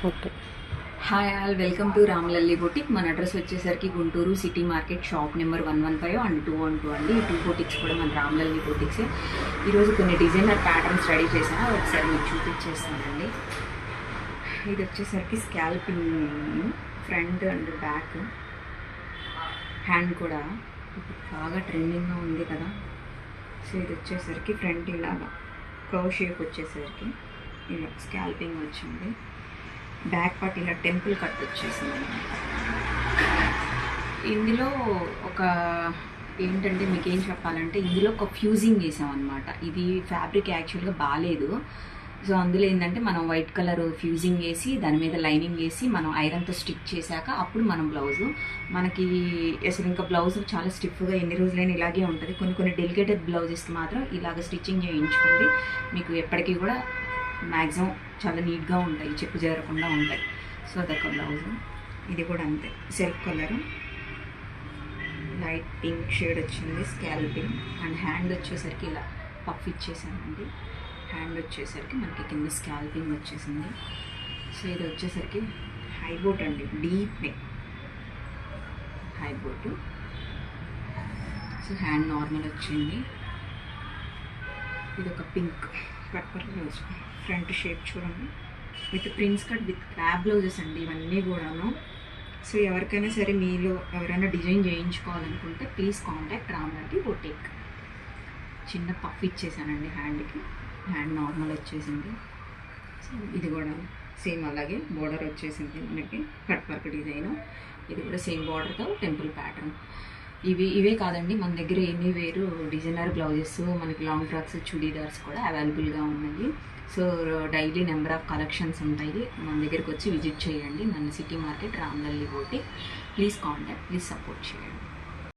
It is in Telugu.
Okay. Hi all, welcome to Ramlalli boutique. మన అడ్రస్ వచ్చేసరికి Guntur city market, shop number 115 and 212 అండి. ఈ 2 బొటిక్స్ కూడా మన రామ్లల్లి బొటిక్సే. ఈరోజు కొన్ని డిజైనర్ ప్యాటర్న్స్ రెడీ చేశాను, ఒకసారి మీకు చూపించేస్తానండి. ఇది వచ్చేసరికి scalping, front and back, hand కూడా ఇప్పుడు బాగా ట్రెండింగ్గా ఉంది కదా. సో ఇది వచ్చేసరికి ఫ్రంట్ ఇలాగా కర్వ్ షేప్ వచ్చేసరికి ఇలా స్కాల్పింగ్ వచ్చింది. బ్యాక్ పార్ట్ ఇలా టెంపుల్ కట్ వచ్చేసింది. ఇందులో ఒక ఏంటంటే మీకు ఏం చెప్పాలంటే, ఇందులో ఒక ఫ్యూజింగ్ వేసామన్నమాట. ఇది ఫ్యాబ్రిక్ యాక్చువల్గా బాగాలేదు. సో అందులో ఏంటంటే మనం వైట్ కలర్ ఫ్యూజింగ్ వేసి దాని మీద లైనింగ్ వేసి మనం ఐరన్తో స్టిచ్ చేశాక అప్పుడు మనం బ్లౌజు మనకి అసలు ఇంకా బ్లౌజ్ చాలా స్టిఫ్గా ఎన్ని రోజులైనా ఇలాగే ఉంటుంది. కొన్ని డెలికేటెడ్ బ్లౌజెస్కి మాత్రం ఇలాగ స్టిచ్చింగ్ చేయించుకోండి, మీకు ఎప్పటికీ కూడా మ్యాక్సిమం చాలా నీట్గా ఉంటాయి, చెప్పు చేరకుండా ఉంటాయి. సో అదొక బ్లౌజు. ఇది కూడా అంతే, self colour light pink shade వచ్చింది, స్కాల్పింగ్. అండ్ హ్యాండ్ వచ్చేసరికి ఇలా పఫ్ ఇచ్చేసానండి. హ్యాండ్ వచ్చేసరికి మనకి కింద స్కాల్పింగ్ వచ్చేసింది. సో ఇది వచ్చేసరికి హైబోట్ అండి, deep neck high boat. So hand normal వచ్చింది. ఇది ఒక pink purple blouse, front shape చూడండి, with prince cut with crop blouses అండి ఇవన్నీ కూడాను. సో ఎవరికైనా సరే మీలో ఎవరైనా డిజైన్ చేయించుకోవాలనుకుంటే ప్లీజ్ కాంటాక్ట్ రామ్లల్లి బొటిక్. చిన్న పఫ్ ఇచ్చేసానండి హ్యాండ్కి, హ్యాండ్ నార్మల్ వచ్చేసింది. సో ఇది కూడా సేమ్ అలాగే బోర్డర్ వచ్చేసింది మనకి, కట్ వర్క్ డిజైన్. ఇది కూడా సేమ్ బోర్డర్తో టెంపుల్ ప్యాటర్న్. ఇవే కాదండి, మన దగ్గర ఎన్ని వేరు డిజైనర్ బ్లౌజెస్, మనకి లాంగ్ ఫ్రాక్స్, చుడీదార్స్ కూడా అవైలబుల్గా ఉన్నాయి. So daily number of collections ఉంటాయి. మన దగ్గరికి వచ్చి విజిట్ చేయండి. మన city market Ramlalli boutique. Please contact, please support చేయండి.